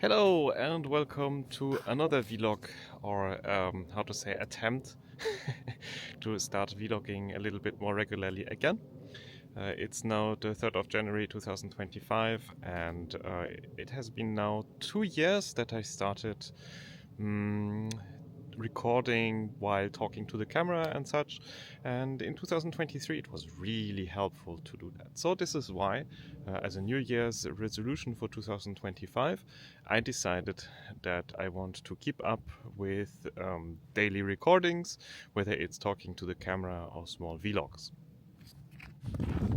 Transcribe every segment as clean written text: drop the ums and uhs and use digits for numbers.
Hello and welcome to another vlog, or how to say, attempt to start vlogging a little bit more regularly again. It's now the 3rd of January 2025 and it has been now 2 years that I started recording while talking to the camera and such, and in 2023 it was really helpful to do that. So this is why, as a New Year's resolution for 2025, I decided that I want to keep up with daily recordings, whether it's talking to the camera or small vlogs.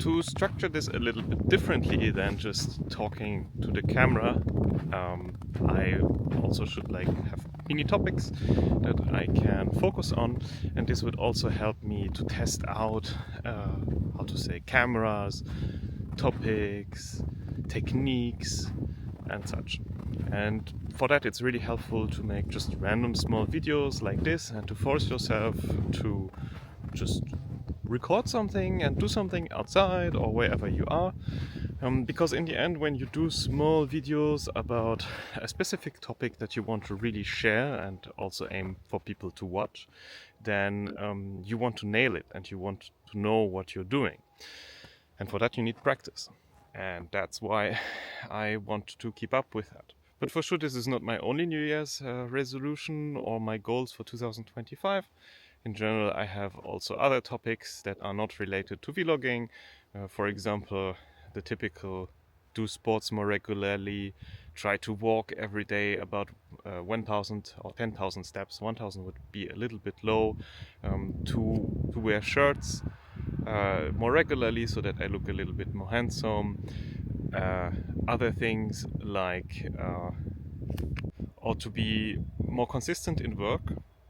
To structure this a little bit differently than just talking to the camera, I also should have mini topics that I can focus on, and this would also help me to test out how to say, cameras, topics, techniques and such. And for that it's really helpful to make just random small videos like this and to force yourself to just record something and do something outside or wherever you are, because in the end, when you do small videos about a specific topic that you want to really share and also aim for people to watch, then you want to nail it and you want to know what you're doing, and for that you need practice, and that's why I want to keep up with that. But for sure this is not my only New Year's resolution or my goals for 2025. In general, I have also other topics that are not related to vlogging. For example, the typical do sports more regularly, try to walk every day about 1,000 or 10,000 steps. 1,000 would be a little bit low. To wear shirts more regularly so that I look a little bit more handsome. Other things like or to be more consistent in work,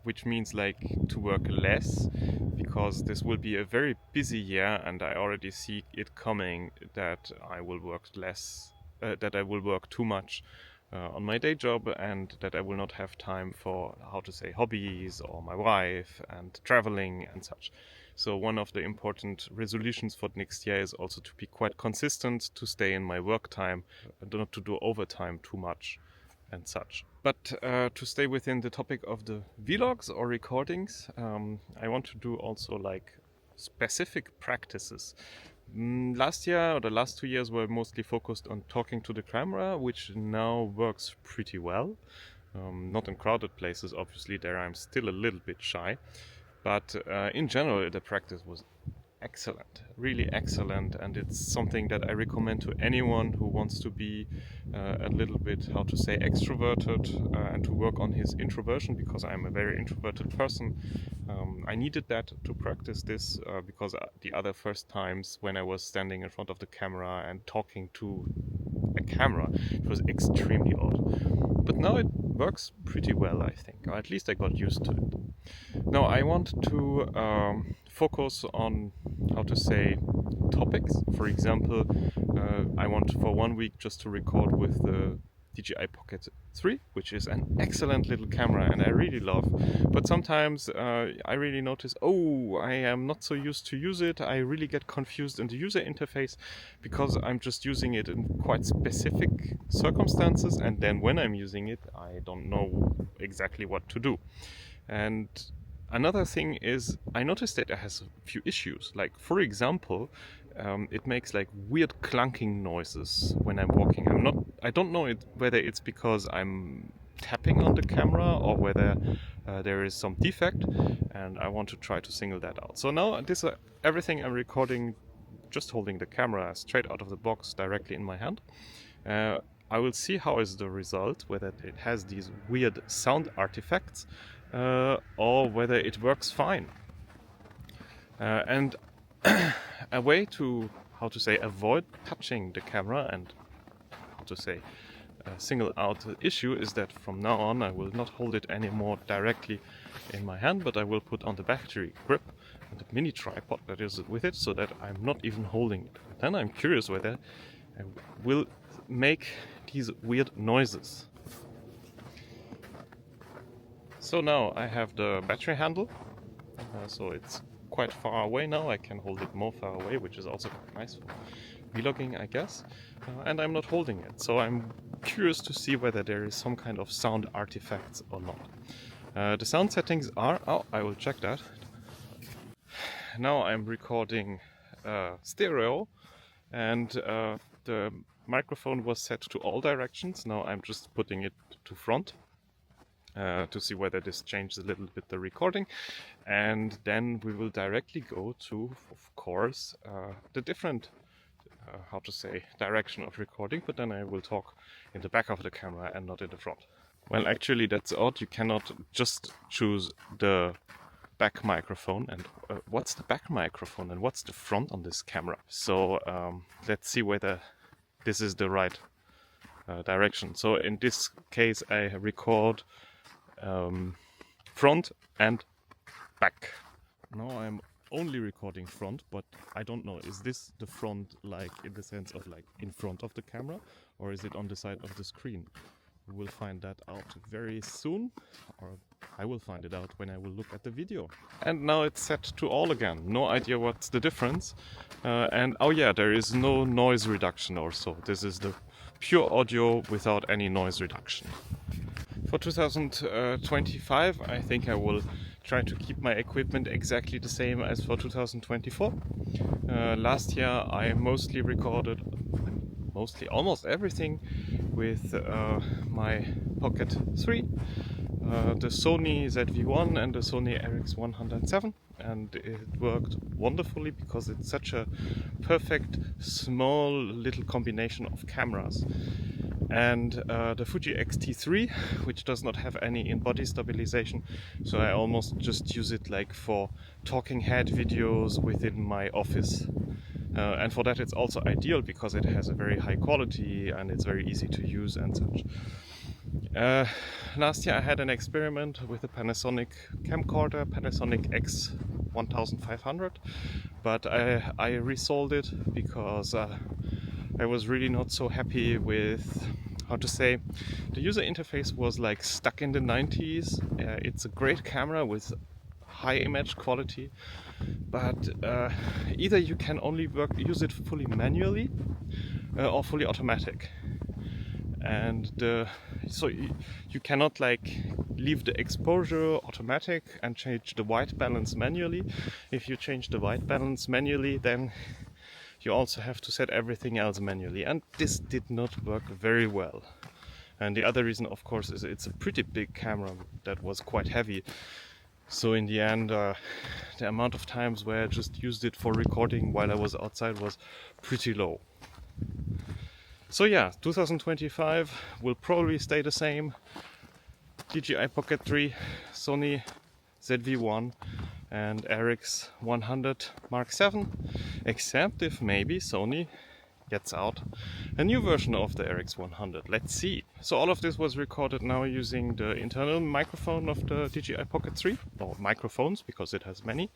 which means to work less, because this will be a very busy year and I already see it coming that I will work less, that I will work too much on my day job, and that I will not have time for, how to say, hobbies or my wife and traveling and such. So one of the important resolutions for next year is also to be quite consistent, to stay in my work time and not to do overtime too much and such. But to stay within the topic of the vlogs or recordings, I want to do also specific practices. Last year or the last 2 years were mostly focused on talking to the camera, which now works pretty well. Not in crowded places, obviously, there I'm still a little bit shy, but in general the practice was excellent, really excellent, and it's something that I recommend to anyone who wants to be a little bit, how to say, extroverted and to work on his introversion, because I'm a very introverted person. I needed that to practice this because the other first times when I was standing in front of the camera and talking to a camera, it was extremely odd. But now it works pretty well, I think, or at least I got used to it. Now I want to focus on, how to say, topics. For example, I want for 1 week just to record with the DJI Pocket 3, which is an excellent little camera and I really love. But sometimes I really notice, I am not so used to use it. I really get confused in the user interface because I'm just using it in quite specific circumstances, and then when I'm using it, I don't know exactly what to do. And another thing is, I noticed that it has a few issues. Like, for example, it makes weird clunking noises when I'm walking. I don't know whether it's because I'm tapping on the camera or whether there is some defect, and I want to try to single that out. So now this everything I'm recording just holding the camera straight out of the box directly in my hand. I will see how is the result, whether it has these weird sound artifacts or whether it works fine. And a way to, how to say, avoid touching the camera and, how to say, single out the issue is that from now on I will not hold it anymore directly in my hand, but I will put on the battery grip and the mini tripod that is with it, so that I'm not even holding it. Then I'm curious whether I will make these weird noises. So now I have the battery handle, so it's quite far away now. I can hold it more far away, which is also quite nice for vlogging, I guess. And I'm not holding it, so I'm curious to see whether there is some kind of sound artifacts or not. The sound settings are, oh, I will check that. Now I'm recording stereo, and the microphone was set to all directions. Now I'm just putting it to front to see whether this changes a little bit the recording, and then we will directly go to, of course, the different how to say, direction of recording, but then I will talk in the back of the camera and not in the front. Well, actually that's odd. You cannot just choose the back microphone, and what's the back microphone and what's the front on this camera? So let's see whether this is the right direction. So in this case I record front and back. Now I'm only recording front, but I don't know, is this the front like in the sense of like in front of the camera, or is it on the side of the screen? We will find that out very soon, or I will find it out when I will look at the video. And now it's set to all again. No idea what's the difference. And oh yeah, there is no noise reduction or so. This is the pure audio without any noise reduction. For 2025, I think I will try to keep my equipment exactly the same as for 2024. Last year I mostly recorded almost everything with my Pocket 3, the Sony ZV-1 and the Sony RX107, and it worked wonderfully because it's such a perfect small little combination of cameras. And the Fuji X-T3, which does not have any in-body stabilization, so I almost just use it like for talking head videos within my office. And for that it's also ideal because it has a very high quality and it's very easy to use and such. Last year I had an experiment with a Panasonic camcorder, Panasonic X1500, but I resold it because I was really not so happy with, how to say, the user interface was like stuck in the 90s. It's a great camera with high image quality, but either you can only use it fully manually or fully automatic, and so you cannot like leave the exposure automatic and change the white balance manually. If you change the white balance manually, then you also have to set everything else manually, and this did not work very well. And the other reason, of course, is it's a pretty big camera that was quite heavy. So in the end, the amount of times where I just used it for recording while I was outside was pretty low. So yeah, 2025 will probably stay the same. DJI Pocket 3, Sony ZV-1 and RX100 Mark 7, except if maybe Sony gets out a new version of the RX100. Let's see. So all of this was recorded now using the internal microphone of the DJI Pocket 3, or microphones, because it has many.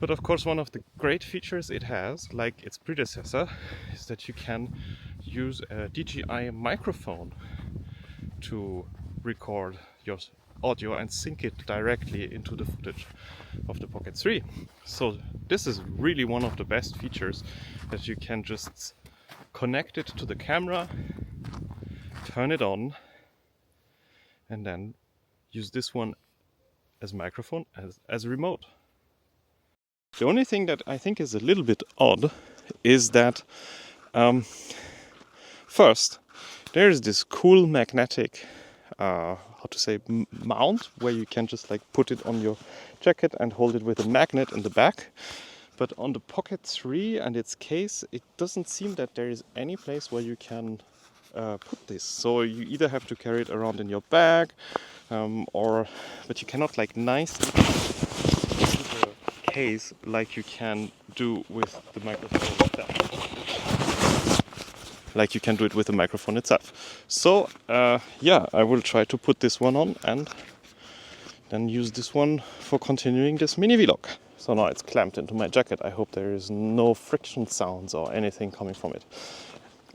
But of course one of the great features it has, like its predecessor, is that you can use a DJI microphone to record your audio and sync it directly into the footage of the Pocket 3. So this is really one of the best features, that you can just connect it to the camera, turn it on, and then use this one as microphone, as a remote. The only thing that I think is a little bit odd is that first there is this cool magnetic how to say, mount, where you can just like put it on your jacket and hold it with a magnet in the back. But on the Pocket 3 and its case, it doesn't seem that there is any place where you can put this. So you either have to carry it around in your bag, but you cannot like nicely put the case like you can do with the microphone itself. Like you can do it with the microphone itself. So yeah, I will try to put this one on and then use this one for continuing this mini vlog. So now it's clamped into my jacket. I hope there is no friction sounds or anything coming from it.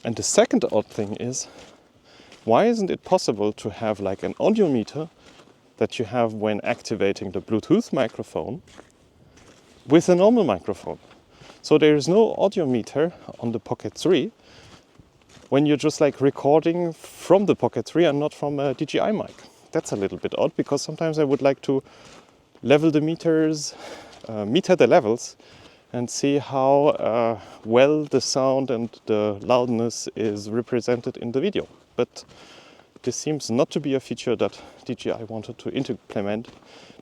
And the second odd thing is, why isn't it possible to have like an audiometer that you have when activating the Bluetooth microphone with a normal microphone? So there is no audiometer on the Pocket 3, when you're just like recording from the Pocket 3 and not from a DJI mic. That's a little bit odd, because sometimes I would like to level the meters, meter the levels, and see how well the sound and the loudness is represented in the video. But this seems not to be a feature that DJI wanted to implement.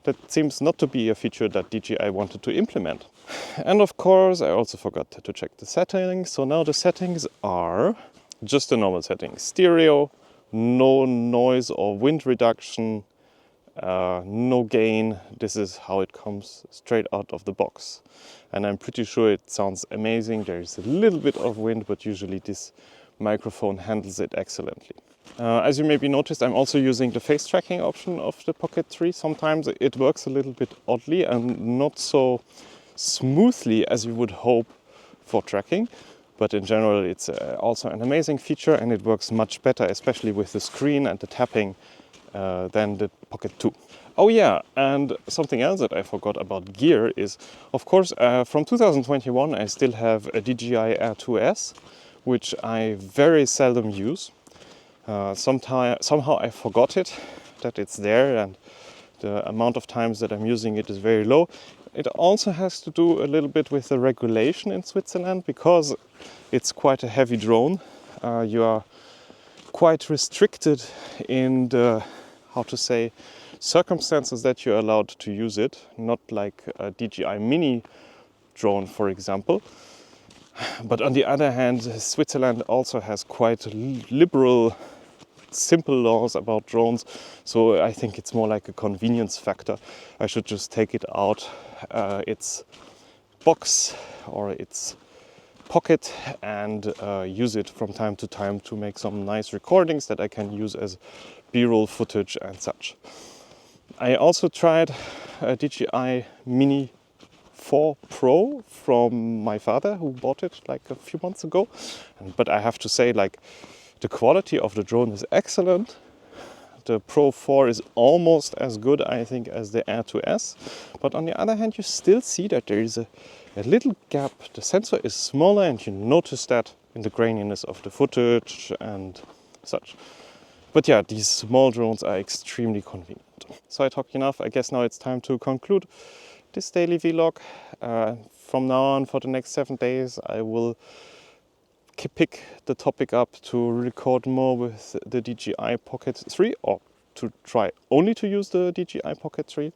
That seems not to be a feature that DJI wanted to implement. And of course, I also forgot to check the settings. So now the settings are just the normal settings. Stereo, no noise or wind reduction, no gain. This is how it comes straight out of the box. And I'm pretty sure it sounds amazing. There is a little bit of wind, but usually this microphone handles it excellently. As you maybe noticed, I'm also using the face tracking option of the Pocket 3. Sometimes it works a little bit oddly and not so smoothly as you would hope for tracking. But in general, it's also an amazing feature, and it works much better, especially with the screen and the tapping, than the Pocket 2. Oh yeah, and something else that I forgot about gear is, of course, from 2021 I still have a DJI Air 2S, which I very seldom use. Somehow I forgot it, that it's there, and the amount of times that I'm using it is very low. It also has to do a little bit with the regulation in Switzerland, because it's quite a heavy drone. You are quite restricted in the, how to say, circumstances that you're allowed to use it, not like a DJI Mini drone, for example. But on the other hand, Switzerland also has quite liberal, simple laws about drones, so I think it's more like a convenience factor. I should just take it out its box or its pocket and use it from time to time to make some nice recordings that I can use as B-roll footage and such. I also tried a DJI Mini 4 Pro from my father, who bought it like a few months ago. But I have to say, like, the quality of the drone is excellent. The Pro 4 is almost as good, I think, as the Air 2S. But on the other hand, you still see that there is a little gap. The sensor is smaller, and you notice that in the graininess of the footage and such. But yeah, these small drones are extremely convenient. So I talked enough. I guess now it's time to conclude this daily vlog. From now on, for the next 7 days, I will pick the topic up to record more with the DJI Pocket 3, or to try only to use the DJI Pocket 3.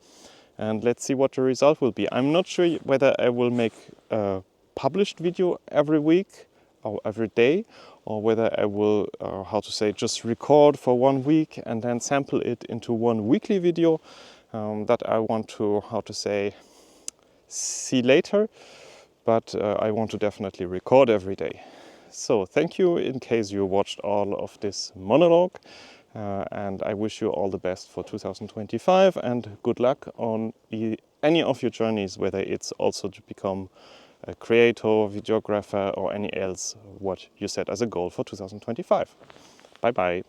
And let's see what the result will be. I'm not sure whether I will make a published video every week or every day, or whether I will, just record for 1 week and then sample it into one weekly video. That I want to, see later. But I want to definitely record every day. So thank you in case you watched all of this monologue. And I wish you all the best for 2025, and good luck on any of your journeys, whether it's also to become a creator, videographer, or any else what you set as a goal for 2025. Bye bye.